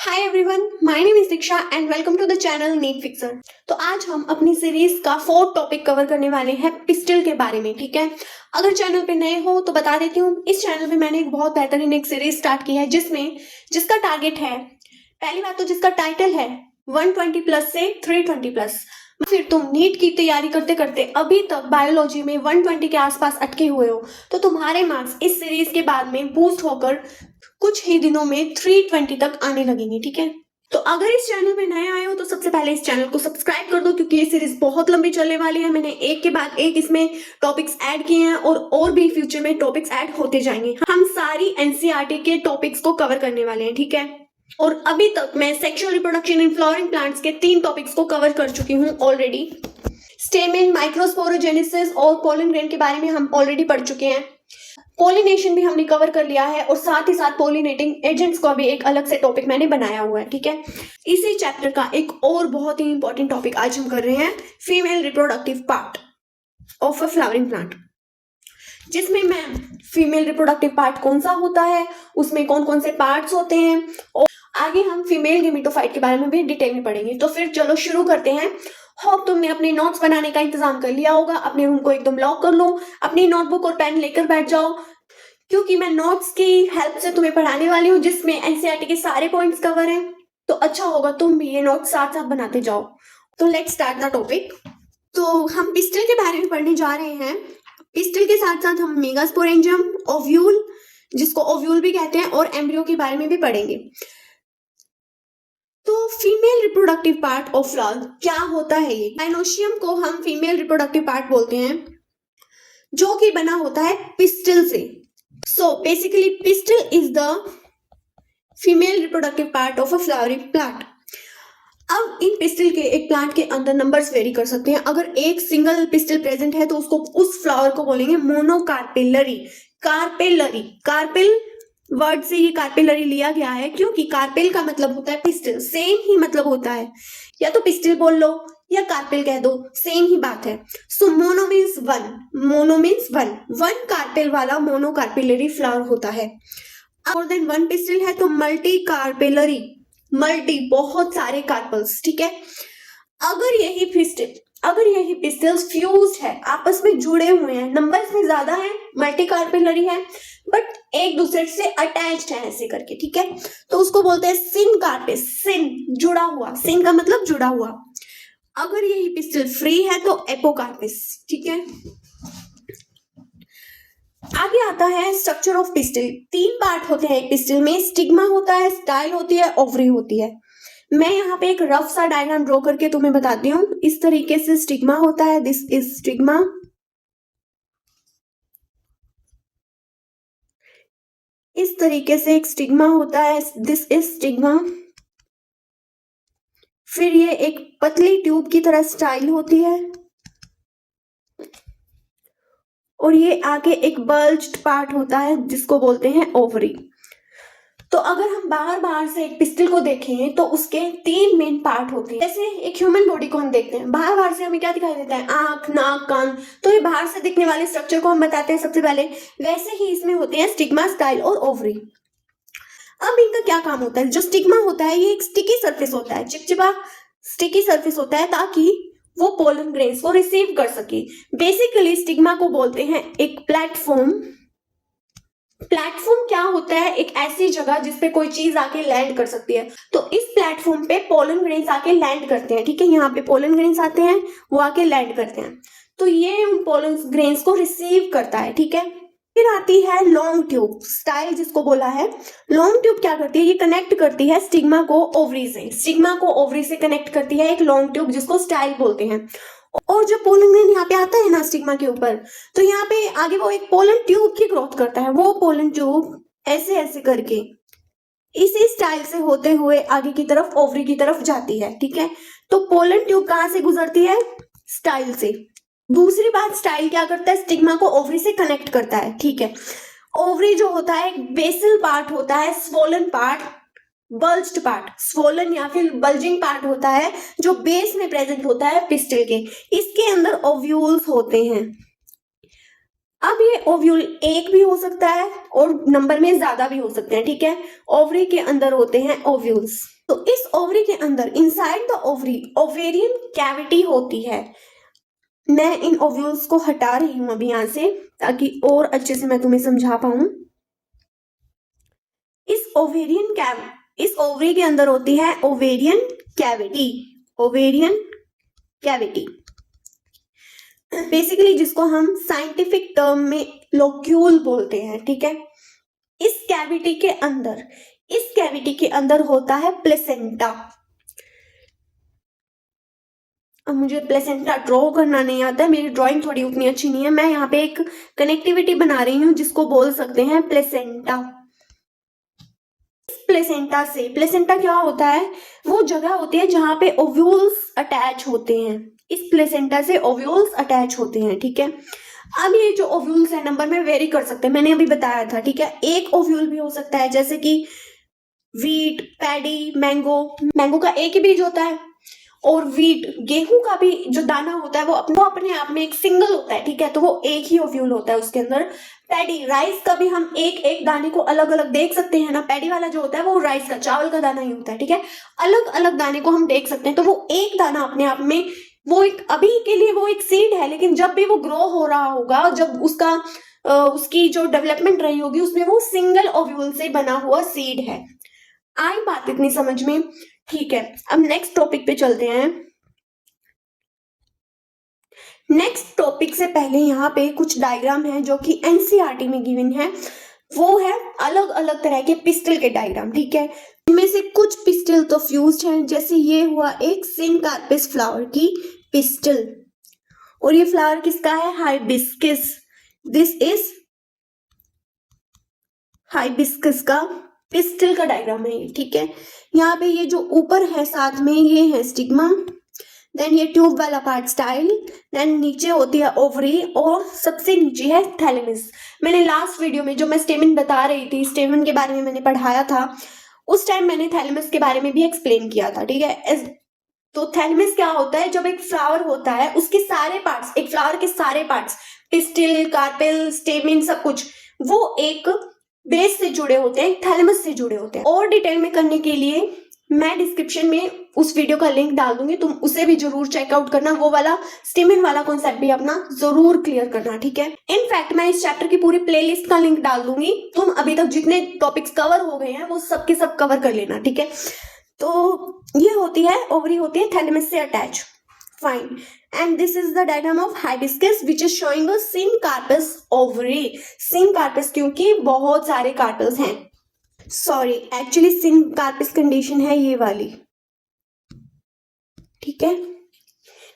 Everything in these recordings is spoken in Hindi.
Hi everyone, my name is Diksha and welcome to the channel NEET fixer. तो आज हम अपनी सीरीज का फोर्थ टॉपिक कवर करने वाले हैं पिस्टल के बारे में। ठीक है, अगर चैनल पे नए हो तो बता देती हूँ, इस चैनल पे मैंने एक बहुत बेहतरीन एक सीरीज स्टार्ट की है जिसका टारगेट है, पहली बात तो जिसका टाइटल है 120 प्लस से 320 प्लस। फिर तुम नीट की तैयारी करते करते अभी तक बायोलॉजी में 120 के आसपास अटके हुए हो तो तुम्हारे मार्क्स इस सीरीज के बाद में बूस्ट होकर कुछ ही दिनों में 320 तक आने लगेंगे। ठीक है, तो अगर इस चैनल पे नए आए हो तो सबसे पहले इस चैनल को सब्सक्राइब कर दो, क्योंकि ये सीरीज बहुत लंबी चलने वाली है। मैंने एक के बाद एक इसमें टॉपिक्स ऐड किए हैं और भी फ्यूचर में टॉपिक्स ऐड होते जाएंगे। हम सारी एनसीईआरटी के टॉपिक्स को कवर करने वाले हैं। ठीक है, और अभी तक मैं sexual reproduction in flowering plants के 3 टॉपिक्स को कवर कर चुकी हूँ ऑलरेडी। स्टेमेन, माइक्रोस्पोरोजेनेसिस और पोलन ग्रेन के बारे में हम ऑलरेडी पढ़ चुके हैं। पोलिनेशन भी हमने कवर कर लिया है और साथ ही साथ पोलिनेटिंग एजेंट्स का भी एक अलग से टॉपिक मैंने बनाया हुआ है। ठीक है, इसी चैप्टर का एक और बहुत ही इंपॉर्टेंट टॉपिक आज हम कर रहे हैं, female reproductive part of a flowering plant, जिसमें मैं फीमेल रिप्रोडक्टिव पार्ट कौन सा होता है, उसमें कौन कौन से पार्ट्स होते हैं, और आगे हम फीमेल गेमेटोफाइट के बारे में भी डिटेल में पढ़ेंगे। तो फिर चलो शुरू करते हैं। होप तुमने अपने नोट्स बनाने का इंतजाम कर लिया होगा। अपने रूम को एकदम लॉक कर लो, अपनी नोटबुक और पेन लेकर बैठ जाओ, क्योंकि मैं नोट्स की हेल्प से तुम्हें पढ़ाने वाली हूँ जिसमें एनसीईआरटी के सारे पॉइंट्स कवर हैं। तो अच्छा होगा तुम भी ये नोट्स साथ साथ बनाते जाओ। तो लेट्स स्टार्ट द टॉपिक। तो हम पिस्टल के बारे में पढ़ने जा रहे हैं। पिस्टल के साथ साथ हम मेगास्पोरेंजियम, ओव्यूल जिसको ओव्यूल भी कहते हैं, और एम्ब्रियो के बारे में भी पढ़ेंगे। तो female reproductive part of flower क्या होता है? ये गाइनोशियम को हम फीमेल रिप्रोडक्टिव पार्ट बोलते हैं, जो कि बना होता है पिस्टल से। So basically pistil is the female reproductive part of a flowering plant. अब इन पिस्टल के एक प्लांट के अंदर नंबर्स वेरी कर सकते हैं। अगर एक सिंगल पिस्टल प्रेजेंट है तो उसको उस फ्लावर को बोलेंगे मोनोकार्पेलरी। कार्पेलरी, कार्पेल वर्ड से ये कार्पेलरी लिया गया है, क्योंकि कार्पेल का मतलब होता है पिस्टल, सेम ही मतलब होता है, या तो पिस्टल बोल लो या कार्पेल कह दो, सेम ही बात है। So mono means one, mono means one carpel वाला मोनोकार्पेलरी फ्लावर होता है। मोर देन वन पिस्टल है तो मल्टी कार्पेलरी, मल्टी बहुत सारे कार्पल्स। ठीक है, अगर यही पिस्टल्स फ्यूज्ड है, आपस में जुड़े हुए हैं, नंबर्स में ज्यादा है, मल्टी कार्पेलरी है, बट एक दूसरे से अटैच्ड है ऐसे करके। ठीक है, तो उसको बोलते हैं सिन कार्पेस, सिन जुड़ा हुआ, सिन का मतलब जुड़ा हुआ। अगर यही पिस्टल फ्री है तो एपोकार्पेस। ठीक है, आगे आता है स्ट्रक्चर ऑफ पिस्टल। 3 पार्ट होते हैं एक पिस्टल में, स्टिग्मा होता है, स्टाइल होती है, ओवरी होती है। मैं यहाँ पे एक रफ सा डायग्राम ड्रॉ करके तुम्हें बताती हूँ। इस तरीके से स्टिग्मा होता है, दिस इज स्टिग्मा। इस तरीके से एक स्टिग्मा होता है, दिस इज स्टिग्मा। फिर ये एक पतली ट्यूब की तरह स्टाइल होती है, और ये आगे एक बल्ज्ड पार्ट होता है जिसको बोलते हैं ओवरी। तो अगर हम बाहर से एक पिस्टल को देखें तो उसके 3 मेन पार्ट होते हैं। जैसे एक ह्यूमन बॉडी को हम देखते हैं, बाहर से हमें क्या दिखाई देता है? आंख, नाक, कान। तो ये बाहर से दिखने वाले स्ट्रक्चर को हम बताते हैं सबसे पहले। वैसे ही इसमें होते हैं स्टिग्मा, स्टाइल और ओवरी। अब इनका क्या काम होता है? जो स्टिग्मा होता है ये एक स्टिकी सरफेस होता है, चिपचिपा स्टिकी सरफेस होता है, ताकि वो पोलन ग्रेन्स को रिसीव कर सके। बेसिकली स्टिग्मा को बोलते हैं एक प्लेटफॉर्म। प्लेटफॉर्म क्या होता है? एक ऐसी जगह जिसपे कोई चीज आके लैंड कर सकती है। तो इस प्लेटफॉर्म पे पोलन ग्रेन्स आके लैंड करते हैं। ठीक है, यहाँ पे पोलन ग्रेन्स आते हैं, वो आके लैंड करते हैं, तो ये उन पोलन ग्रेन्स को रिसीव करता है। ठीक है, फिर आती है लॉन्ग ट्यूब, स्टाइल जिसको बोला है। लॉन्ग ट्यूब क्या करती है? ये कनेक्ट करती है स्टिग्मा को ओवरी से, स्टिग्मा को ओवरी से कनेक्ट करती है एक लॉन्ग ट्यूब जिसको स्टाइल बोलते हैं। और जब पोलन ग्रेन यहाँ पे आता है ना स्टिग्मा के ऊपर, तो यहाँ पे आगे वो एक पोलन ट्यूब की ग्रोथ करता है। वो पोलन ट्यूब ऐसे ऐसे करके इसी स्टाइल से होते हुए आगे की तरफ ओवरी की तरफ जाती है। ठीक है, तो पोलन ट्यूब कहाँ से गुजरती है? स्टाइल से। दूसरी बात, स्टाइल क्या करता है? स्टिग्मा को ओवरी से कनेक्ट करता है। ठीक है, ओवरी जो होता है एक बेसल पार्ट होता है, swollen part, bulged part, swollen या फिर बल्जिंग पार्ट होता है, जो बेस में प्रेजेंट होता है पिस्टल के। इसके अंदर ओव्यूल्स होते हैं। अब ये ओव्यूल एक भी हो सकता है और नंबर में ज्यादा भी हो सकते हैं। ठीक है, ओवरी के अंदर होते हैं ओव्यूल्स। तो इस ओवरी के अंदर inside the ovary ovarian cavity होती है। मैं इन ओव्यूल्स को हटा रही हूं अभी यहां से, ताकि और अच्छे से मैं तुम्हें समझा पाऊं। इस ओवरी के अंदर होती है ovarian cavity. Ovarian cavity basically जिसको हम साइंटिफिक टर्म में लोक्यूल बोलते हैं, ठीक है। इस कैविटी के अंदर होता है प्लेसेंटा। अब मुझे प्लेसेंटा ड्रॉ करना नहीं आता है, मेरी ड्राइंग थोड़ी उतनी अच्छी नहीं है। मैं यहाँ पे एक कनेक्टिविटी बना रही हूँ जिसको बोल सकते हैं प्लेसेंटा। प्लेसेंटा क्या होता है? वो जगह होती है जहां पे ओव्यूल्स अटैच होते हैं। इस प्लेसेंटा से ओव्यूल्स अटैच होते हैं, ठीक है। अब ये जो ओव्यूल्स है नंबर में वेरी कर सकते हैं, मैंने अभी बताया था, ठीक है। एक ओव्यूल भी हो सकता है, जैसे कि वीट, पैडी, मैंगो का एक ही बीज होता है। और वीट, गेहूं का भी जो दाना होता है वो अपने आप में एक सिंगल होता है, ठीक है। तो वो एक ही ओव्यूल होता है उसके अंदर। पैडी, राइस का भी हम एक एक दाने को अलग अलग देख सकते हैं ना। पैडी वाला जो होता है वो राइस का, चावल का दाना ही होता है, ठीक है। अलग अलग दाने को हम देख सकते हैं। तो वो एक दाना अपने आप में, वो एक अभी के लिए वो एक सीड है, लेकिन जब भी वो ग्रो हो रहा होगा, जब उसकी जो डेवलपमेंट रही होगी, उसमें वो सिंगल ओव्यूल से बना हुआ सीड है। आई बात इतनी समझ में? ठीक है, अब नेक्स्ट टॉपिक पे चलते हैं। नेक्स्ट टॉपिक से पहले यहाँ पे कुछ डायग्राम है जो कि एनसीईआरटी में गिवन है। वो है अलग अलग तरह के पिस्टल के डायग्राम, ठीक है। इनमें से कुछ पिस्टल तो फ्यूज्ड हैं, जैसे ये हुआ एक सिनकार्पिस फ्लावर की पिस्टल। और ये फ्लावर किसका है? हाइबिस्कस। दिस इज हाइबिस्कस का पिस्टल का डायग्राम है ये, ठीक है। यहाँ पे ये जो ऊपर है साथ में, ये है स्टिग्मा, देन ये ट्यूब वाला पार्ट स्टाइल, देन नीचे होती है ओवरी, और सबसे नीचे है थैलेमस। मैंने लास्ट वीडियो में जो मैं स्टेमन बता रही थी, स्टेमन के बारे में मैंने पढ़ाया था, उस टाइम मैंने थैलेमस के बारे में भी एक्सप्लेन किया था, ठीक है। तो थैलेमस क्या होता है? जब एक फ्लावर होता है, उसके सारे पार्ट्स, एक फ्लावर के सारे पार्ट्स, पिस्टिल, कार्पेल, स्टेमिन, सब कुछ, वो एक बेस से जुड़े होते हैं, थैलेमस से जुड़े होते हैं। और डिटेल में करने के लिए मैं डिस्क्रिप्शन में उस वीडियो का लिंक डाल दूंगी, तुम उसे भी जरूर चेकआउट करना। वो वाला स्टेमिन वाला कॉन्सेप्ट भी अपना जरूर क्लियर करना, ठीक है। इनफैक्ट मैं इस चैप्टर की पूरी प्लेलिस्ट का लिंक डाल दूंगी, तुम अभी तक जितने टॉपिक्स कवर हो गए हैं वो सबके सब कवर कर लेना, ठीक है। तो ये होती है ओवरी, होती है थैलेमस से attach. Fine, and this is the diagram of hibiscus which is showing a syncarpus ovary. syncarpus क्योंकि बहुत सारे कार्पेल्स हैं, सॉरी एक्चुअली syncarpus कंडीशन है ये वाली, ठीक है।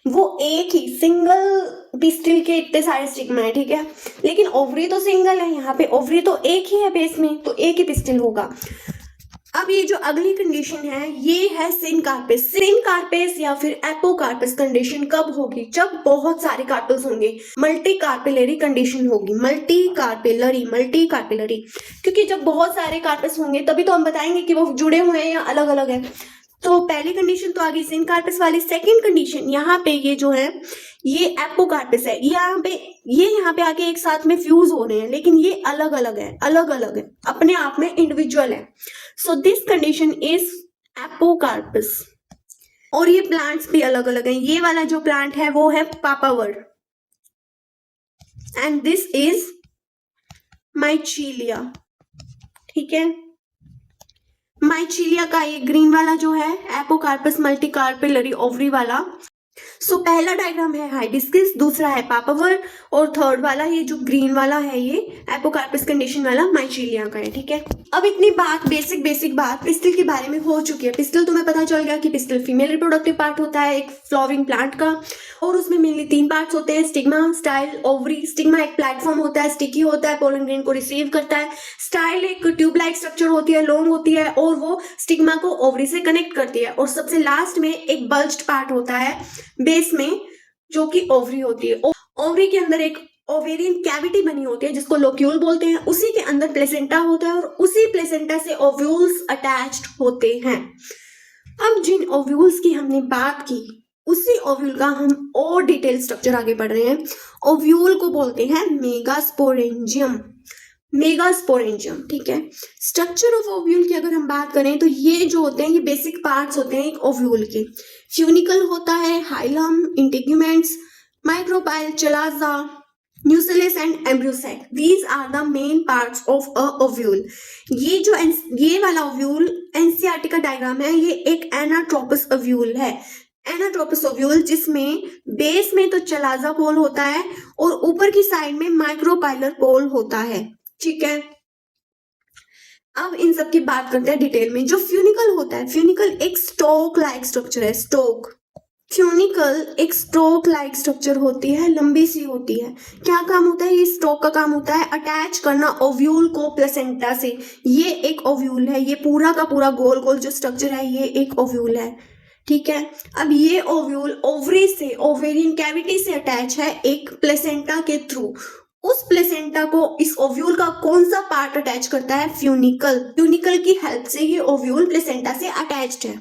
वो एक ही सिंगल पिस्टिल के इतने सारे स्टिग्मा है, ठीक है। लेकिन ओवरी तो सिंगल है, यहाँ पे ओवरी तो एक ही है बेस में, तो एक ही पिस्टिल होगा। अब ये जो अगली कंडीशन है ये है सिनकार्पिस। सिनकार्पिस या फिर एपोकार्पिस कंडीशन कब होगी? जब बहुत सारे कार्पेल्स होंगे, मल्टी कार्पेलरी कंडीशन होगी। मल्टी कार्पेलरी, क्योंकि जब बहुत सारे कार्पेल्स होंगे तभी तो हम बताएंगे कि वो जुड़े हुए हैं या अलग अलग है। तो पहली कंडीशन तो आ गई सिनकार्पिस वाली। सेकेंड कंडीशन, यहाँ पे ये जो है ये एपोकार्पिस है, यहाँ पे आके एक साथ में फ्यूज हो रहे हैं, लेकिन ये अलग अलग है, अपने आप में इंडिविजुअल है। So this condition is apocarpous. और ये प्लांट्स भी अलग अलग है। ये वाला जो प्लांट है वो है पापावर, एंड दिस इज माइचीलिया, ठीक है। माइचीलिया का ये ग्रीन वाला जो है एपोकार्पस मल्टीकार्पेलरी ओवरी वाला। सो पहला डायग्राम है हाइबिस्कस, दूसरा है पापावर, और थर्ड वाला ये जो ग्रीन वाला है ये एपोकार्पस कंडीशन वाला माइचीलिया का है, ठीक है। अब इतनी बात, बेसिक बात पिस्टिल के बारे में हो चुकी है। पिस्टिल तुम्हें पता चल गया कि पिस्टिल फीमेल रिप्रोडक्टिव पार्ट होता है एक फ्लावरिंग प्लांट का, और उसमें मेनली 3 पार्ट्स होते हैं, स्टिग्मा, स्टाइल, ओवरी। स्टिग्मा एक प्लेटफॉर्म होता है, स्टिकी होता है, पोलन ग्रेन को रिसीव करता है। स्टाइल एक ट्यूब लाइक स्ट्रक्चर होती है, लॉन्ग होती है, और वो स्टिग्मा को ओवरी से कनेक्ट करती है। और सबसे लास्ट में एक बल्ज्ड पार्ट होता है बेस में, जो कि ओवरी होती है। ओवरी के अंदर एक ओवेरियन कैविटी बनी होती है जिसको लोक्यूल बोलते हैं, उसी के अंदर प्लेसेंटा होता है, और उसी प्लेसेंटा से ओव्यूल्स अटैच्ड होते हैं। अब जिन ओव्यूल्स की हमने बात की, उसी ओव्यूल का हम और डिटेल स्ट्रक्चर आगे पढ़ रहे हैं। ओव्यूल को बोलते हैं मेगास्पोरेंजियम। मेगास्पोरेंजियम, ठीक है। स्ट्रक्चर ऑफ ओव्यूल की अगर हम बात करें तो ये जो होते हैं ये बेसिक पार्ट्स होते हैं एक ओव्यूल के। फ्यूनिकल होता है, hilum, integuments, micropyle, chalaza, nucleus and embryo sac, these are the main parts of a ovule. ये वाला ओव्यूल एनसीईआरटी का डायग्राम है, ये एक एनाट्रोपस ओव्यूल है। एनाट्रोपस ओव्यूल जिसमें बेस में तो चलाजा पोल होता है और ऊपर की साइड में माइक्रोपाइलर पोल होता है, ठीक है। अब इन सब की बात करते हैं डिटेल में। जो फ्यूनिकल होता है, फ्यूनिकल एक स्टोक लाइक स्ट्रक्चर है, स्टोक। फ्यूनिकल एक स्टोक लाइक स्ट्रक्चर होती है, लंबी सी होती है। क्या काम होता है, ये स्टोक का काम होता है अटैच करना ओव्यूल को प्लेसेंटा से। ये एक ओव्यूल है, ये पूरा का पूरा गोल गोल जो स्ट्रक्चर है ये एक ओव्यूल है, ठीक है। अब ये ओव्यूल ओवरी से, ओवेरियन कैविटी से अटैच है एक प्लेसेंटा के थ्रू। उस प्लेसेंटा को इस ओव्यूल का कौन सा पार्ट अटैच करता है, फ्यूनिकल। फ्यूनिकल की हेल्प से ये ओव्यूल प्लेसेंटा से अटैच्ड है।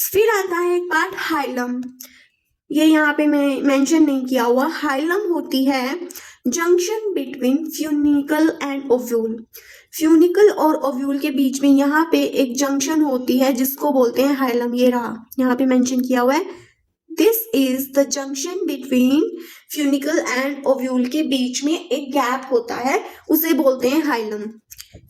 फिर आता है एक पार्ट हाइलम, ये यहाँ पे मैं मेंशन नहीं किया हुआ। हाइलम होती है junction between funicle and ovule. Funicle और ओव्यूल के बीच में यहाँ पे एक जंक्शन होती है जिसको बोलते हैं हाइलम। ये रहा, यहाँ पे मेंशन किया हुआ है, this is the junction between funicle and ovule. के बीच में एक गैप होता है, उसे बोलते हैं हाइलम।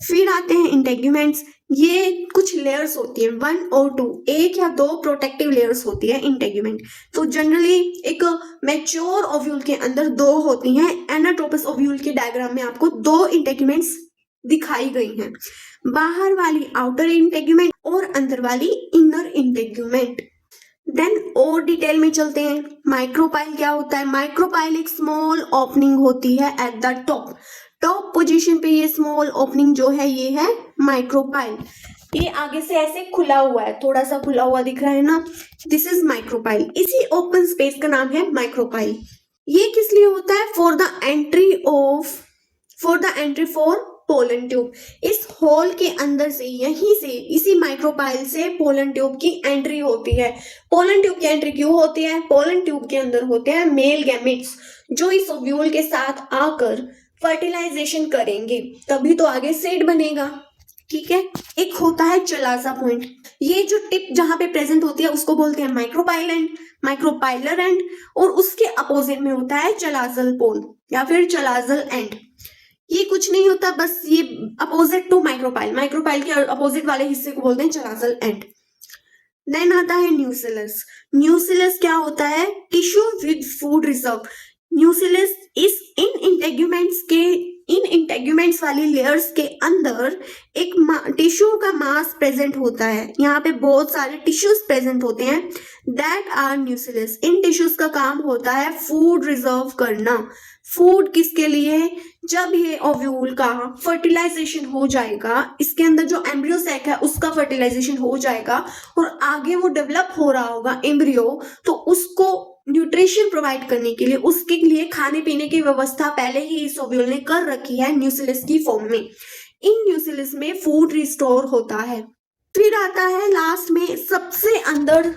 फिर आते हैं इंटेग्यूमेंट्स, ये कुछ लेयर्स होती है, 1 और 2, एक या 2 प्रोटेक्टिव लेयर्स होती है इंटेग्यूमेंट। तो जनरली एक मैच्योर ओव्यूल के अंदर 2 होती हैं। एनाट्रोपस ओव्यूल के डायग्राम में आपको 2 इंटेग्यूमेंट्स दिखाई गई हैं, बाहर वाली आउटर इंटेग्यूमेंट और अंदर वाली इनर इंटेग्यूमेंट। देन और डिटेल में चलते हैं। माइक्रोपाइल क्या होता है, माइक्रोपाइल एक स्मॉल ओपनिंग होती है at the top. Top position पे ये स्मॉल ओपनिंग जो है ये है माइक्रोपाइल। ये आगे से ऐसे खुला हुआ है, थोड़ा सा खुला हुआ दिख रहा है ना, दिस इज माइक्रोपाइल। इसी ओपन स्पेस का नाम है माइक्रोपाइल। ये किस लिए होता है, for the entry for pollen tube. इस होल के अंदर से, यहीं से, इसी माइक्रोपाइल से पोलन ट्यूब की एंट्री होती है। पोलन ट्यूब की एंट्री क्यों होती है, पोलन ट्यूब के अंदर होते हैं मेल गैमेट्स जो इस ओव्यूल के साथ आकर फर्टिलाइजेशन करेंगे, तभी तो आगे सीड बनेगा, ठीक है। एक होता है चलाजा पॉइंट, ये जो टिप जहां पे प्रेजेंट होती है उसको बोलते हैं माइक्रोपाइल एंड, माइक्रोपाइलर एंड, और उसके अपोजिट में होता है चलाजल पोल या फिर चलाजल एंड। ये कुछ नहीं होता, बस ये अपोजिट टू माइक्रोपाइल, माइक्रोपाइल के अपोजिट वाले हिस्से को बोलते हैं चलाजल एंड। देन आता है न्यूसिलस। न्यूसिलस क्या होता है, टिश्यू विद फूड रिजर्व। न्यूसिलस इस इन इंटेग्यूमेंट्स वाली लेयर्स के अंदर एक टिश्यू का मास प्रेजेंट होता है। यहाँ पे बहुत सारे टिश्यूज प्रेजेंट होते हैं, दैट आर न्यूसिलस। इन टिश्यूज का काम होता है फूड रिजर्व करना। फूड किसके लिए, जब ये ओव्यूल का फर्टिलाइजेशन हो जाएगा, इसके अंदर जो एम्ब्रियो सैक है उसका फर्टिलाइजेशन हो जाएगा और आगे वो डेवलप हो रहा होगा एम्ब्रियो, तो उसको न्यूट्रिशन प्रोवाइड करने के लिए, उसके लिए खाने पीने की व्यवस्था पहले ही इस ओव्यूल ने कर रखी है न्यूसिलस की फॉर्म में। इन न्यूसिलस में फूड रिस्टोर होता है। फिर आता है लास्ट में सबसे अंदर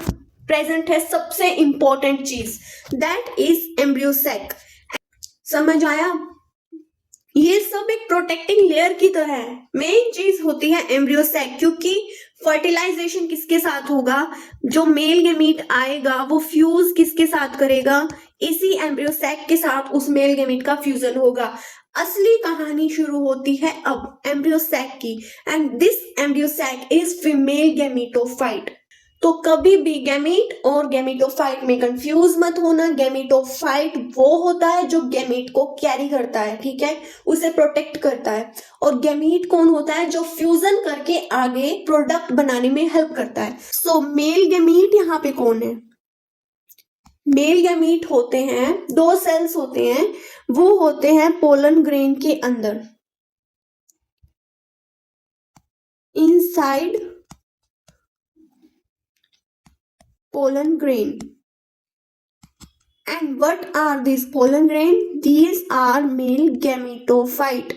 प्रेजेंट है सबसे इंपॉर्टेंट चीज, दैट इज एम्ब्रियो सैक। समझ आया, ये सब एक प्रोटेक्टिंग लेयर की तरह है। मेन चीज होती है एम्ब्रियो सैक, क्योंकि फर्टिलाइजेशन किसके साथ होगा, जो मेल गैमीट आएगा वो फ्यूज किसके साथ करेगा, इसी एम्ब्रियो सैक के साथ उस मेल गैमीट का फ्यूजन होगा। असली कहानी शुरू होती है अब एम्ब्रियो सैक की, and this embryo sac is female gametophyte. तो कभी भी गैमीट और गैमीटोफाइट में कंफ्यूज मत होना। गैमीटोफाइट वो होता है जो गैमीट को कैरी करता है, ठीक है, उसे प्रोटेक्ट करता है। और गैमीट कौन होता है, जो फ्यूजन करके आगे प्रोडक्ट बनाने में हेल्प करता है। सो मेल गैमीट यहाँ पे कौन है, मेल गैमीट होते हैं 2 सेल्स होते हैं, वो होते हैं पोलन ग्रेन के अंदर, inside pollen grain. And what are these pollen grain? These are male gametophyte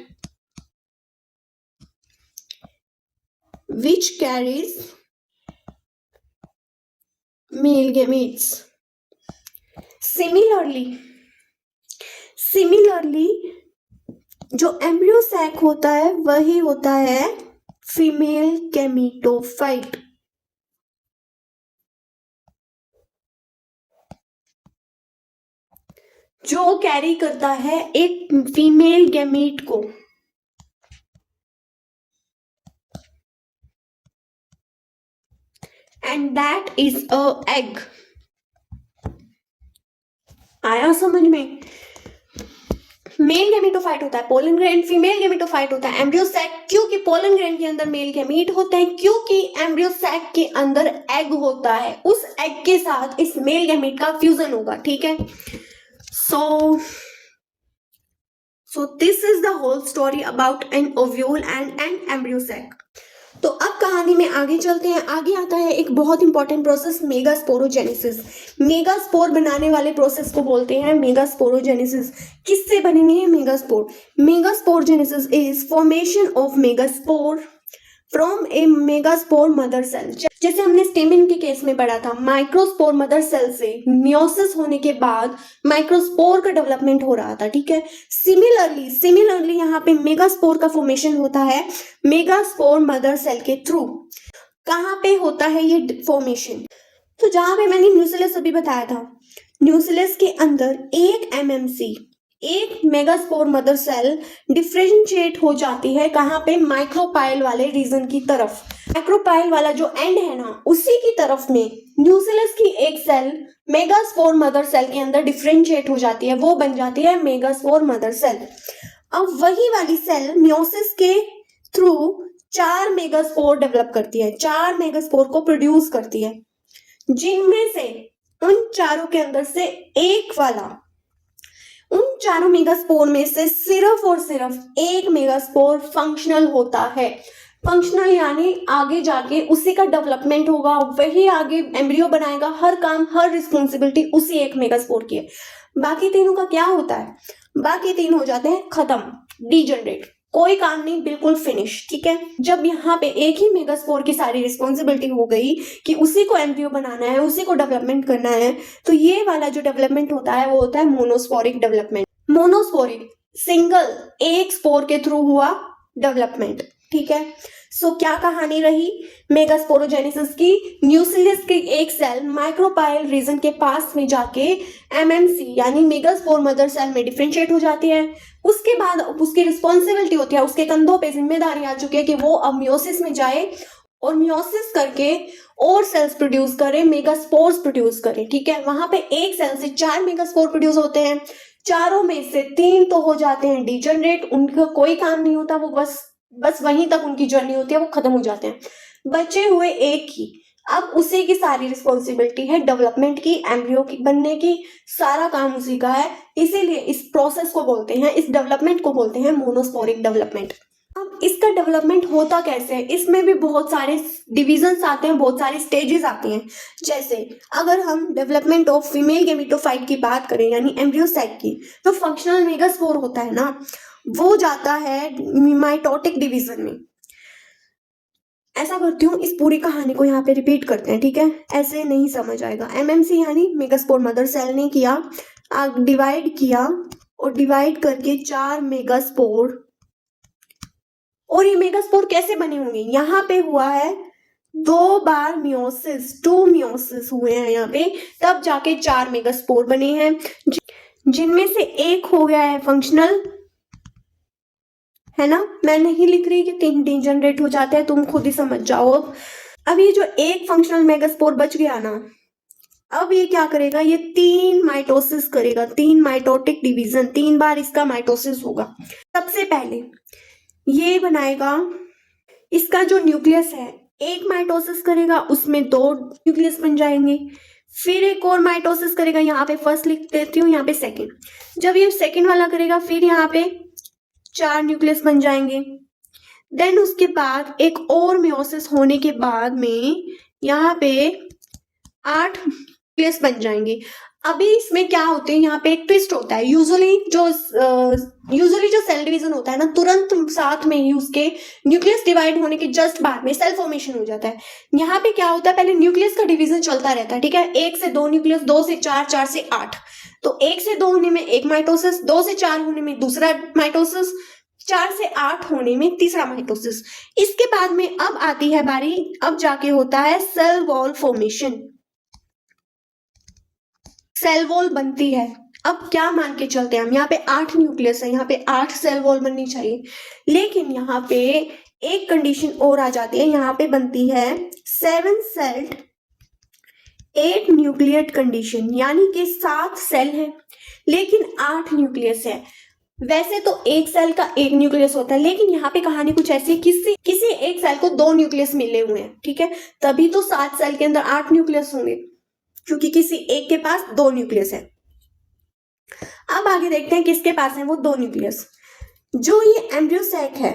which carries male gametes. Similarly जो एम्ब्रियो सैक होता है वही होता है फीमेल गैमीटोफाइट। जो कैरी करता है एक फीमेल गैमीट को। And that is a egg. आया समझ में? मेल गैमेटोफाइट होता है पोलन ग्रेन, फीमेल गैमेटोफाइट होता है एम्ब्रियो सैक। क्योंकि पोलन ग्रेन के अंदर मेल गैमीट होते हैं, क्योंकि एम्ब्रियो सैक के अंदर एग होता है, उस एग के साथ इस मेल गैमीट का फ्यूजन होगा। ठीक है, so this is the whole story about an ovule and an embryo sac। तो अब कहानी में आगे चलते हैं। आगे आता है एक बहुत इंपॉर्टेंट प्रोसेस, मेगास्पोरोजेनेसिस। मेगास्पोर बनाने वाले प्रोसेस को बोलते हैं मेगास्पोरोजेनेसिस। किससे बनेंगे ये megaspore? Megasporogenesis is formation of megaspore from a megaspore mother cell. जैसे हमने स्टेमिन के केस में पढ़ा था, माइक्रोस्पोर मदर सेल से मियोसिस होने के बाद माइक्रोस्पोर का डेवलपमेंट हो रहा था। ठीक है, सिमिलरली यहाँ पे मेगास्पोर का फॉर्मेशन होता है मेगास्पोर मदर सेल के थ्रू। कहाँ पे होता है ये फॉर्मेशन? तो जहां पे मैंने न्यूक्लियस अभी बताया था, न्यूक्लियस के अंदर एक एमएमसी, एक मेगास्पोर मदर सेल डिफरेंशिएट हो जाती है। कहाँ पे? माइक्रोपाइल वाले रीजन की तरफ। माइक्रोपाइल वाला जो एंड है ना, उसी की तरफ में न्यूक्लियस की एक सेल मेगास्पोर मदर सेल के अंदर डिफरेंशिएट हो जाती है, वो बन जाती है मेगास्पोर मदर सेल। अब वही वाली सेल मियोसिस के थ्रू 4 मेगास्पोर डेवलप करती है, 4 मेगास्पोर को प्रोड्यूस करती है, जिनमें से उन चारों के अंदर से एक वाला, उन चारों मेगास्पोर में से सिर्फ और सिर्फ एक मेगास्पोर फंक्शनल होता है। फंक्शनल यानी आगे जाके उसी का डेवलपमेंट होगा, वही आगे एम्ब्रियो बनाएगा, हर काम हर रिस्पॉन्सिबिलिटी उसी एक मेगास्पोर की है। बाकी तीनों का क्या होता है? बाकी तीन हो जाते हैं खत्म, डीजनरेट, कोई काम नहीं, बिल्कुल फिनिश। ठीक है, जब यहाँ पे एक ही मेगास्पोर की सारी रिस्पॉन्सिबिलिटी हो गई कि उसी को एम्ब्रियो बनाना है, उसी को डेवलपमेंट करना है, तो ये वाला जो डेवलपमेंट होता है वो होता है मोनोस्पोरिक डेवलपमेंट। मोनोस्पोरिक, सिंगल, एक स्पोर के थ्रू हुआ डेवलपमेंट। ठीक है, सो क्या कहानी रही मेगास्पोरोजेनेसिस की? न्यूक्लियस की एक सेल माइक्रोपाइल रीजन के पास में जाके एमएमसी यानी मेगास्पोर मदर सेल में डिफरेंशिएट हो जाती है। उसके बाद उसकी रिस्पॉन्सिबिलिटी होती है, उसके कंधों पे जिम्मेदारी आ चुकी है कि वो अब मियोसिस में जाए और मियोसिस करके और सेल्स प्रोड्यूस करे, मेगास्पोर्स प्रोड्यूस करे। ठीक है, वहां पे एक सेल से 4 मेगास्पोर प्रोड्यूस होते हैं, चारों में से 3 तो हो जाते हैं डीजनरेट, उनका कोई काम नहीं होता, वो बस वहीं तक उनकी जर्नी होती है, वो खत्म हो जाते हैं। बचे हुए एक की, अब उसी की सारी रिस्पॉन्सिबिलिटी है डेवलपमेंट की, एम्ब्रियो की बनने की, सारा काम उसी का है। इसीलिए इस प्रोसेस को बोलते हैं, इस डेवलपमेंट को बोलते हैं मोनोस्पोरिक डेवलपमेंट। अब इसका डेवलपमेंट होता कैसे है? इसमें भी बहुत सारे डिविजन्स आते हैं, बहुत सारे स्टेजेस आती हैं। जैसे अगर हम डेवलपमेंट ऑफ फीमेल गैमेटोफाइट की बात करें यानी एम्ब्रियो सैक की, तो फंक्शनल मेगास्पोर होता है ना, वो जाता है माइटोटिक डिवीजन में। ऐसा करती हूँ, इस पूरी कहानी को यहाँ पे रिपीट करते हैं। ठीक है, ऐसे नहीं समझ आएगा। एमएमसी यानी मेगास्पोर मदर सेल ने किया, डिवाइड किया और डिवाइड करके 4 मेगास्पोर, और ये मेगास्पोर कैसे बने होंगे? यहाँ पे हुआ है 2 बार मियोसिस, 2 मियोसिस हुए हैं यहाँ पे, तब जाके 4 मेगास्पोर बने हैं, जिनमें से एक हो गया है फंक्शनल, है ना। मैं नहीं लिख रही कि 3 डीजनरेट हो जाते हैं, तुम खुद ही समझ जाओ। अब ये जो एक फंक्शनल मेगास्पोर बच गया ना, अब ये क्या करेगा? ये 3 माइटोसिस करेगा, 3 माइटोटिक डिवीजन, 3 बार इसका माइटोसिस होगा। सबसे पहले ये बनाएगा, इसका जो न्यूक्लियस है, एक माइटोसिस करेगा, उसमें 2 न्यूक्लियस बन जाएंगे। फिर एक और माइटोसिस करेगा, यहाँ पे फर्स्ट लिख देती हूँ, यहाँ पे सेकंड। जब ये सेकंड वाला करेगा, फिर यहाँ पे 4 न्यूक्लियस बन जाएंगे। देन उसके बाद एक और मियोसिस होने के बाद में यहाँ पे 8 न्यूक्लियस बन जाएंगे। अभी इसमें क्या होते हैं, यहाँ पे एक ट्विस्ट होता है। यूजुअली जो सेल डिवीजन होता है ना, तुरंत साथ में ही उसके न्यूक्लियस डिवाइड होने के जस्ट बाद में सेल फॉर्मेशन हो जाता है। यहाँ पे क्या होता है, पहले न्यूक्लियस का डिवीजन चलता रहता है। ठीक है, 1 से 2 न्यूक्लियस, 2 से 4, 4 से 8, तो 1 से 2 होने में एक माइटोसिस, 2 से 4 होने में दूसरा माइटोसिस, 4 से 8 होने में तीसरा माइटोसिस। इसके बाद में अब आती है बारी, अब जाके होता है cell wall formation. Cell wall बनती है। अब क्या मान के चलते हैं हम, यहाँ पे 8 न्यूक्लियस है, यहाँ पे 8 सेल वॉल बननी चाहिए, लेकिन यहाँ पे एक कंडीशन और आ जाती है, यहाँ पे बनती है 7 सेल्ड 8 न्यूक्लियट कंडीशन, यानी कि 7 सेल है लेकिन 8 न्यूक्लियस है। वैसे तो एक सेल का एक न्यूक्लियस होता है, लेकिन यहाँ पे कहानी कुछ ऐसी है, किसी एक सेल को 2 न्यूक्लियस मिले हुए हैं, ठीक है, तभी तो 7 सेल के अंदर 8 न्यूक्लियस होंगे, क्योंकि किसी एक के पास 2 न्यूक्लियस है। अब आगे देखते हैं किसके पास है वो 2 न्यूक्लियस। जो ये एम्ब्रियो सैक है,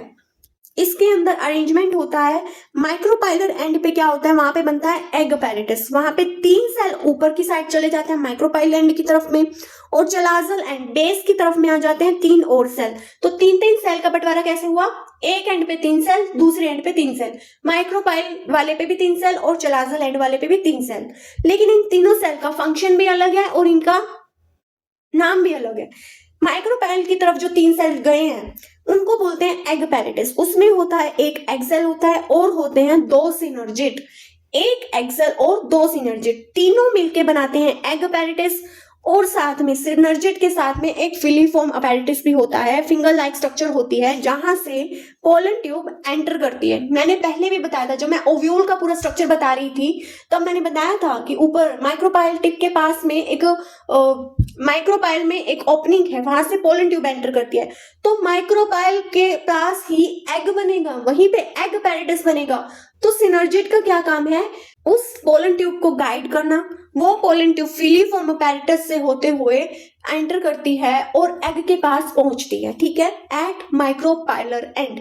इसके अंदर अरेंजमेंट होता है, माइक्रोपाइलर एंड पे क्या होता है, वहां पे बनता है एग अपैरेटस। वहां पे 3 सेल ऊपर की साइड चले जाते हैं माइक्रोपाइलर एंड की तरफ में, और चलाजल एंड बेस की तरफ में आ जाते हैं 3 और सेल। तो 3-3 सेल का बंटवारा कैसे हुआ, एक एंड पे 3 सेल, दूसरे एंड पे 3 सेल, माइक्रोपाइल वाले पे भी 3 सेल और चलाजल एंड वाले पे भी 3 सेल। लेकिन इन तीनों सेल का फंक्शन भी अलग है और इनका नाम भी अलग है। माइक्रोपाइल की तरफ जो 3 सेल गए हैं उनको बोलते हैं एग अपैरेटस। उसमें होता है एक एग सेल होता है और होते हैं 2 सिनर्जिड। एक एग सेल और 2 सिनर्जिड तीनों मिलके बनाते हैं एग अपैरेटस, और साथ में सिनर्जिड के साथ में एक फिलीफॉर्म अपैरेटस भी होता है, फिंगर लाइक स्ट्रक्चर होती है, जहां से पोलन ट्यूब एंटर करती है। मैंने पहले भी बताया था, जब मैं ओव्यूल का पूरा स्ट्रक्चर बता रही थी तब मैंने बताया था कि ऊपर माइक्रोपाइल टिप के पास में एक माइक्रोपाइल में एक ओपनिंग है, वहां से पोलन ट्यूब एंटर करती है। तो माइक्रोपाइल के पास ही एग बनेगा, वहीं पे एग अपैरेटस बनेगा। तो सिनर्जिड का क्या काम है, उस पोलन ट्यूब को गाइड करना। वो पोलन ट्यूब फिलीफॉर्म अपैरेटस से होते हुए एंटर करती है और एग के पास पहुंचती है, ठीक है, एट माइक्रोपाइलर एंड।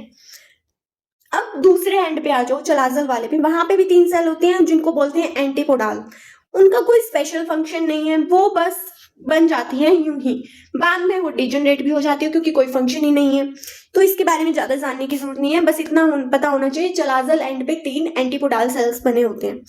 अब दूसरे एंड पे आ जाओ, चलाजल वाले पे, वहां पे भी 3 सेल होते हैं जिनको बोलते हैं एंटीपोडाल। उनका कोई स्पेशल फंक्शन नहीं है, वो बस बन जाती है यूं ही, बाद में वो डिजनरेट भी हो जाती है क्योंकि कोई फंक्शन ही नहीं है। तो इसके बारे में ज्यादा जानने की जरूरत नहीं है, बस इतना पता होना चाहिए, चलाजल एंड पे 3 एंटीपोडाल सेल्स बने होते हैं।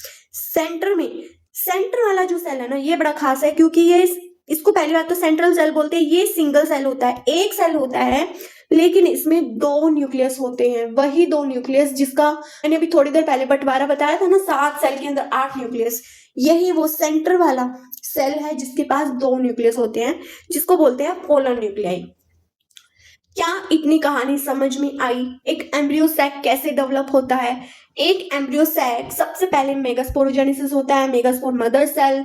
सेंटर वाला जो सेल है ना, ये बड़ा खास है क्योंकि ये इसको पहली बात तो सेंट्रल सेल बोलते हैं। ये सिंगल सेल होता है, एक सेल होता है, लेकिन इसमें 2 न्यूक्लियस होते हैं। वही 2 न्यूक्लियस जिसका मैंने अभी थोड़ी देर पहले बंटवारा बताया था ना, 7 सेल के अंदर 8 न्यूक्लियस, यही वो सेंटर वाला सेल है जिसके पास 2 न्यूक्लियस होते हैं, जिसको बोलते हैं पोलर न्यूक्लियाई। क्या इतनी कहानी समझ में आई? एक एम्ब्रियो सैक कैसे डेवलप होता है? एक एम्ब्रियो सैक सबसे पहले मेगास्पोरोजेनेसिस होता है, मेगास्पोर मदर सेल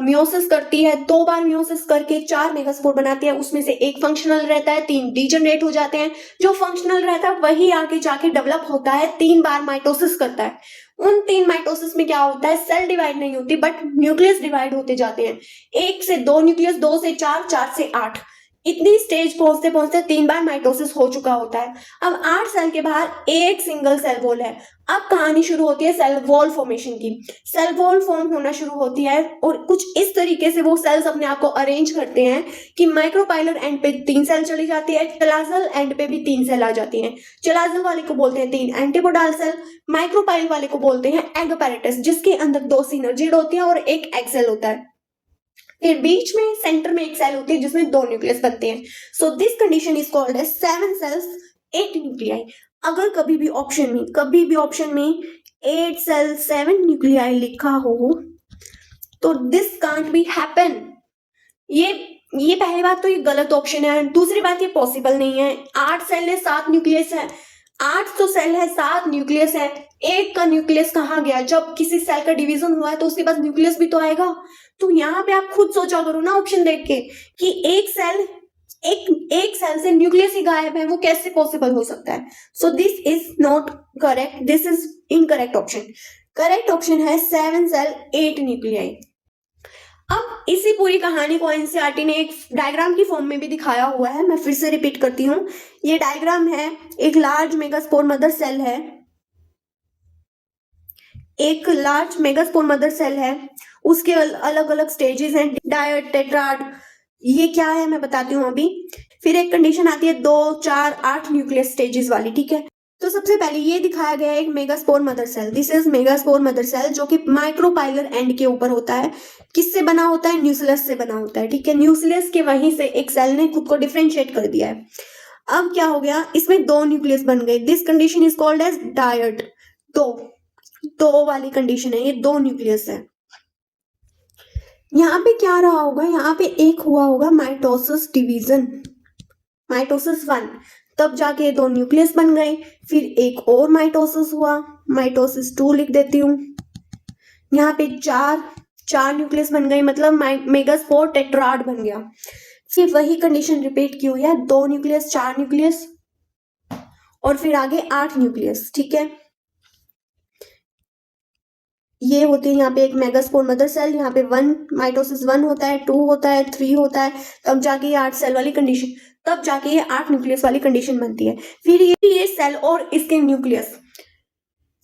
मियोसिस करती है, 2 बार मियोसिस करके 4 मेगास्पोर बनाती है, उसमें से एक फंक्शनल रहता है, 3 डीजनरेट हो जाते हैं। जो फंक्शनल रहता है वही आगे जाके डेवलप होता है, 3 बार माइटोसिस करता है। उन 3 माइटोसिस में क्या होता है, सेल डिवाइड नहीं होती बट न्यूक्लियस डिवाइड होते जाते हैं। 1 से 2 न्यूक्लियस, 2 से 4, 4 से 8, इतनी स्टेज पहुंचते पहुंचते 3 बार माइटोसिस हो चुका होता है। अब 8 सेल के बाहर एक सिंगल सेल वॉल है। अब कहानी शुरू होती है सेल वॉल फॉर्मेशन की। सेल वॉल फॉर्म होना शुरू होती है और कुछ इस तरीके से वो सेल्स अपने आप को अरेंज करते हैं कि माइक्रोपाइलर एंड पे 3 सेल चली जाती है, चलाजल एंड पे भी 3 सेल आ जाती हैं। चलाजल वाले को बोलते हैं 3 एंटीपोडाल सेल, माइक्रोपाइल वाले को बोलते हैं एग अपैरेटस, जिसके अंदर 2 सिनर्जिड होती है और एक एग सेल होता है। फिर बीच में सेंटर में एक सेल होती है जिसमें 2 न्यूक्लियस बनते हैं। So this condition is called as 7 cells 8 nuclei. अगर कभी भी ऑप्शन में 8 सेल 7 न्यूक्लियाई लिखा हो तो दिस कांट बी हैपन। ये पहली बात तो ये गलत ऑप्शन है। दूसरी बात ये पॉसिबल नहीं है। 8 सेल है, 7 न्यूक्लियस है, 8 तो सेल है, 7 न्यूक्लियस है, एक का न्यूक्लियस कहाँ गया? जब किसी सेल का डिवीजन हुआ है तो उसके पास न्यूक्लियस भी तो आएगा। तो यहाँ पे आप खुद सोचा करो ना ऑप्शन देख के कि एक सेल से न्यूक्लियस ही गायब है, वो कैसे पॉसिबल हो सकता है? So this is not correct, this is incorrect option. Correct option है 7 सेल 8 न्यूक्लियाई। अब इसी पूरी कहानी को एनसीईआरटी ने एक डायग्राम की फॉर्म में भी दिखाया हुआ है। मैं फिर से रिपीट करती हूँ, ये डायग्राम है, एक लार्ज मेगास्पोर मदर सेल है, एक लार्ज मेगास्पोर मदर सेल है, उसके अलग अलग स्टेजेस हैं, डायड, टेट्राड, ये क्या है मैं बताती हूँ अभी। फिर एक कंडीशन आती है 2, 4, 8 न्यूक्लियस स्टेजेस वाली, ठीक है। तो सबसे पहले ये दिखाया गया है एक megaspore mother cell. This is megaspore mother cell जो कि माइक्रोपाइलर एंड के ऊपर होता है। किससे बना होता है? न्यूक्लियस से बना होता है, ठीक है। न्यूक्लियस के वहीं से एक सेल ने खुद को डिफरेंशिएट कर दिया है। अब क्या हो गया, इसमें दो न्यूक्लियस बन गए। This condition is called as dyad. दो वाली कंडीशन है, ये दो न्यूक्लियस है। यहाँ पे क्या रहा होगा, यहाँ पे एक हुआ होगा माइटोसिस डिवीजन, माइटोसिस 1, तब जाके दो न्यूक्लियस बन गए। फिर एक और माइटोसिस हुआ, माइटोसिस 2 लिख देती हूँ। यहाँ पे चार न्यूक्लियस बन गए, मतलब मेगास्पोर टेट्राड बन गया। फिर वही कंडीशन रिपीट की हुई है, दो न्यूक्लियस, चार न्यूक्लियस, और फिर आगे 8 न्यूक्लियस। ठीक है, ये होती है यहाँ पे एक मेगास्पोर मदर सेल, यहाँ पे 1 माइटोसिस 1 होता है, 2 होता है, 3 होता है, तब जाके ये 8 सेल वाली कंडीशन, तब जाके ये 8 न्यूक्लियस वाली कंडीशन बनती है। फिर ये सेल और इसके न्यूक्लियस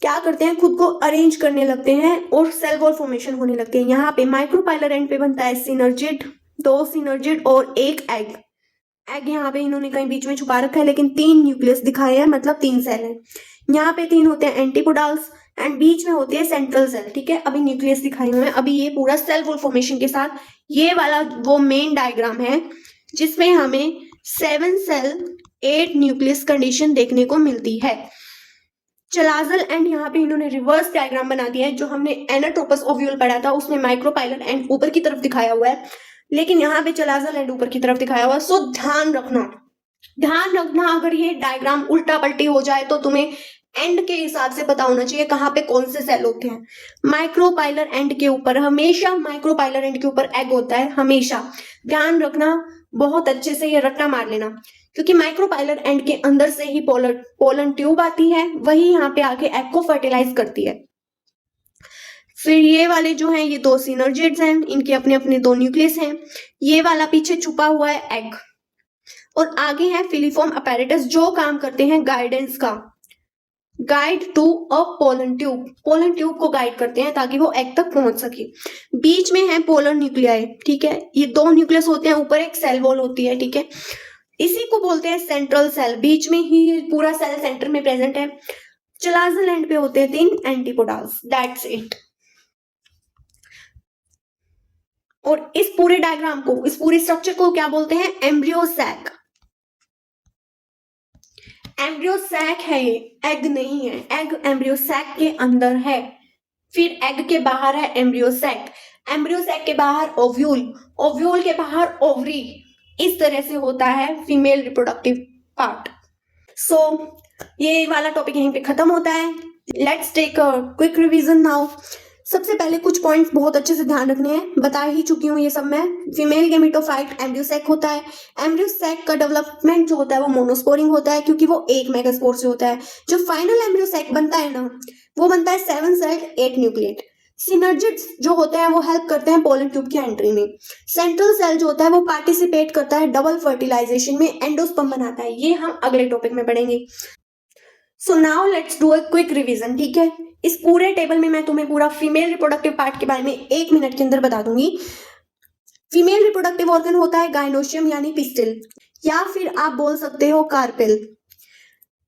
क्या करते हैं, खुद को अरेंज करने लगते हैं और सेल वॉल फॉर्मेशन होने लगते हैं। यहाँ पे माइक्रोपाइलर एंड पे बनता है सिनर्जिड, 2 सिनर्जिड और एक एग यहाँ पे इन्होंने कहीं बीच में छुपा रखा है, लेकिन 3 न्यूक्लियस दिखाए हैं, मतलब 3 सेल हैं। यहाँ पे 3 होते हैं एंटीपोडाल्स एंड बीच में होती है सेंट्रल सेल। ठीक है, अभी न्यूक्लियस दिखाई हुए हैं। अभी ये पूरा सेल वॉल फॉर्मेशन के साथ ये वाला वो मेन डायग्राम है जिसमें हमें 7 सेल 8 न्यूक्लियस कंडीशन देखने को मिलती है। चलाजल एंड यहाँ पे इन्होंने रिवर्स डायग्राम बना दिया है। जो हमने एनाटोपस ओव्यूल पढ़ा था उसमें माइक्रोपाइलर एंड ऊपर की तरफ दिखाया हुआ है, लेकिन यहाँ पे चलाजल एंड ऊपर की तरफ दिखाया हुआ है। सो ध्यान रखना अगर ये डायग्राम उल्टा पलटी हो जाए तो तुम्हें एंड के हिसाब से पता होना चाहिए कहाँ पे कौन से सेल होते हैं। माइक्रोपाइलर एंड के ऊपर हमेशा, माइक्रोपाइलर एंड के ऊपर एग होता है हमेशा। ध्यान रखना, बहुत अच्छे से ये रट्टा मार लेना, क्योंकि माइक्रोपाइलर एंड के अंदर से ही पोलन ट्यूब आती है, वही यहाँ पे आके एग को फर्टिलाइज करती है। फिर ये वाले जो हैं ये 2 सिनर्जिड्स हैं, इनके अपने अपने 2 न्यूक्लियस हैं। ये वाला पीछे छुपा हुआ है एग, और आगे है फिलीफॉर्म अपैरेटस जो काम करते हैं गाइडेंस का, guide to a pollen tube को गाइड करते हैं ताकि वो एग तक पहुंच सके। बीच में है पोलर न्यूक्लियाई। ठीक है, ये 2 न्यूक्लियस होते हैं, ऊपर एक सेल वॉल होती है। ठीक है, इसी को बोलते हैं सेंट्रल सेल, बीच में ही पूरा सेल सेंटर में प्रेजेंट है। चलाजल एंड पे होते हैं 3 एंटीपोडाल्स, दैट्स इट। और इस पूरे डायग्राम को, इस पूरे स्ट्रक्चर को क्या बोलते हैं, एम्ब्रियो सैक। एम्ब्रियो सैक है ये, एग नहीं है। एग एम्ब्रियो सैक के अंदर है, फिर एग के बाहर है एम्ब्रियो सैक, एम्ब्रियो सैक के बाहर ओव्यूल, ओव्यूल के बाहर ओवरी। इस तरह से होता है फीमेल रिप्रोडक्टिव पार्ट। सो ये वाला टॉपिक यहीं पे खत्म होता है। Let's take a quick revision now. सबसे पहले कुछ पॉइंट्स बहुत अच्छे से ध्यान रखने हैं, बता ही चुकी हूँ ये सब मैं। फीमेल गेमेटोफाइट एम्ब्रियोसैक होता है। एम्ब्रियोसैक का डेवलपमेंट जो होता है वो मोनोस्पोरिंग होता है, क्योंकि वो एक मेगास्पोर से होता है। जो फाइनल एम्ब्रियोसैक बनता है ना, वो बनता है 7 सेल्ड 8 न्यूक्लिएट। सिनर्जिड्स जो होते हैं वो हेल्प करते हैं पोलन ट्यूब की एंट्री में। सेंट्रल सेल जो होता है वो पार्टिसिपेट करता है डबल फर्टिलाइजेशन में, एंडोस्पर्म बनाता है। ये हम अगले टॉपिक में पढ़ेंगे। So now let's do a quick revision. ठीक है, इस पूरे टेबल में मैं तुम्हें पूरा फीमेल रिप्रोडक्टिव पार्ट के बारे में 1 मिनट के अंदर बता दूंगी। फीमेल रिप्रोडक्टिव ऑर्गन होता है गाइनोशियम यानी पिस्टिल, या फिर आप बोल सकते हो कार्पेल।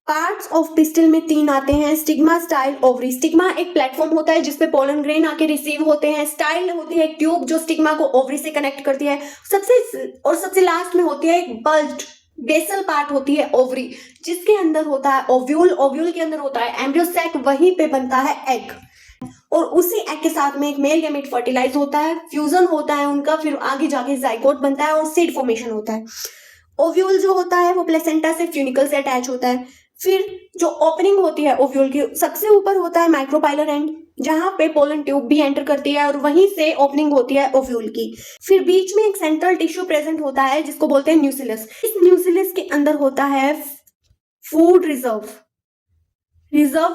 पार्ट्स ऑफ पिस्टिल में 3 आते हैं, स्टिग्मा, स्टाइल, ओवरी। स्टिग्मा एक प्लेटफॉर्म होता है जिसपे पोलन ग्रेन आके रिसीव होते हैं। स्टाइल होती है एक ट्यूब जो स्टिग्मा को ओवरी से कनेक्ट करती है। सबसे लास्ट में होती है एक बल्ज्ड बेसल पार्ट होती है ओवरी, जिसके अंदर होता है ओव्यूल, ओव्यूल के अंदर होता है एम्ब्रियोसैक, वहीं पे बनता है एग, और उसी एग के साथ में एक मेल गैमेट फर्टिलाइज होता है, फ्यूजन होता है उनका, फिर आगे जाके जाइगोट बनता है और सीड फॉर्मेशन होता है। ओव्यूल जो होता है वो प्लेसेंटा से फ्यूनिकल से अटैच होता है। फिर जो ओपनिंग होती है ओव्यूल की, सबसे ऊपर होता है माइक्रोपाइलर एंड, जहां पे पोलन ट्यूब भी एंटर करती है और वहीं से ओपनिंग होती है ओव्यूल की। फिर बीच में एक सेंट्रल टिश्यू प्रेजेंट होता है जिसको बोलते हैं न्यूसिलस। इस न्यूसिलस के अंदर होता है फूड रिजर्व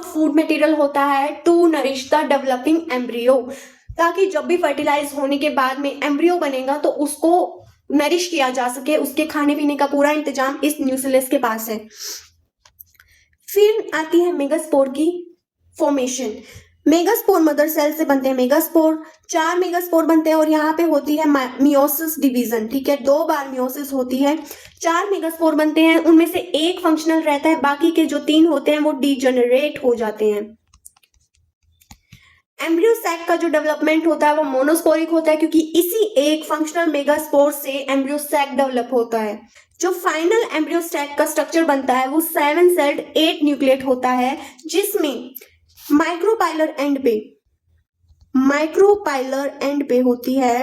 फूड मटेरियल होता है to nourish the developing embryo, ताकि जब भी फर्टिलाइज होने के बाद में एम्ब्रियो बनेगा तो उसको नरिश किया जा सके, उसके खाने पीने का पूरा इंतजाम इस न्यूसिलस के पास है। फिर आती है मेगास्पोर की फॉर्मेशन। मेगास्पोर मदर सेल से बनते हैं मेगास्पोर, 4 मेगास्पोर बनते हैं और यहाँ पे होती है मियोसिस डिवीजन। ठीक है, 2 बार मियोसिस होती है, 4 मेगास्पोर बनते हैं, उनमें से एक फंक्शनल रहता है, बाकी के जो 3 होते हैं वो डीजेनरेट हो जाते हैं। एम्ब्रियो सैक का जो डेवलपमेंट होता है वो मोनोस्पोरिक होता है, क्योंकि इसी एक फंक्शनल मेगास्पोर से एम्ब्रियो सैक डेवलप होता है। जो फाइनल एम्ब्रियो सैक का स्ट्रक्चर बनता है वो 7 सेल्ड 8 न्यूक्लिएट होता है, जिसमें माइक्रोपाइलर एंड पे होती है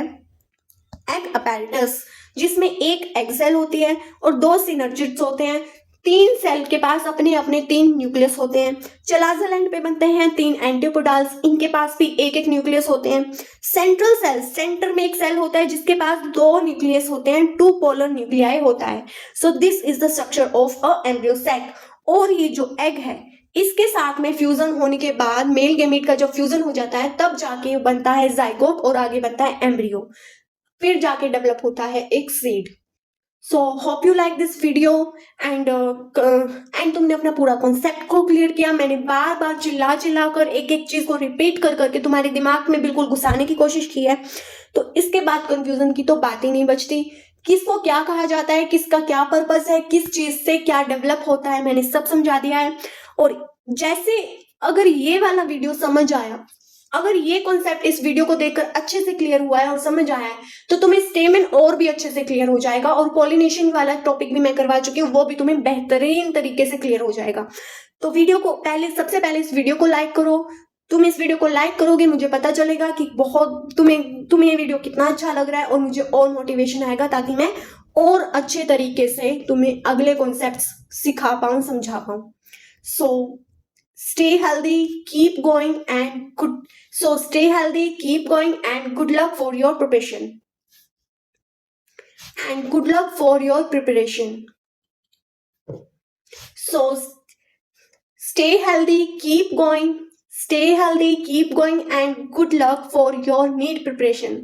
एग अपैरेटस, जिसमें एक एग सेल होती है और 2 सिनर्जिड्स होते हैं। 3 सेल के पास अपने अपने 3 न्यूक्लियस होते हैं। चलाजल एंड पे बनते हैं 3 एंटीपोडाल्स, इनके पास भी एक एक न्यूक्लियस होते हैं। सेंट्रल सेल, सेंटर में एक सेल होता है जिसके पास 2 न्यूक्लियस होते हैं, 2 पोलर न्यूक्लियाई होता है। So this is the structure of a embryo sac. और ये जो एग है इसके साथ में फ्यूजन होने के बाद, मेल गेमीट का जब फ्यूजन हो जाता है तब जाके बनता है जाइगोट और आगे बनता है एम्ब्रियो, फिर जाके डेवलप होता है एक seed. So hope you like this video and तुमने अपना पूरा कॉन्सेप्ट को क्लियर किया। मैंने बार बार चिल्ला कर एक एक चीज को रिपीट कर करके तुम्हारे दिमाग में बिल्कुल घुसाने की कोशिश की है। तो इसके बाद कंफ्यूजन की तो बात ही नहीं बचती। किसको क्या कहा जाता है, किसका क्या पर्पस है, किस चीज से क्या डेवलप होता है, मैंने सब समझा दिया है। और जैसे अगर ये वाला वीडियो समझ आया, अगर ये कॉन्सेप्ट इस वीडियो को देखकर अच्छे से क्लियर हुआ है और समझ आया है, तो तुम्हें स्टेमन और भी अच्छे से क्लियर हो जाएगा। और पॉलिनेशन वाला टॉपिक भी मैं करवा चुकी हूँ, वो भी तुम्हें बेहतरीन तरीके से क्लियर हो जाएगा। तो वीडियो को सबसे पहले इस वीडियो को लाइक करो। तुम इस वीडियो को लाइक करोगे, मुझे पता चलेगा कि बहुत तुम्हें ये वीडियो कितना अच्छा लग रहा है, और मुझे और मोटिवेशन आएगा ताकि मैं और अच्छे तरीके से तुम्हें अगले कॉन्सेप्ट सिखा पाऊं, समझा पाऊं। सो stay healthy, keep going and good luck for your preparation. So stay healthy, keep going and good luck for your NEET preparation.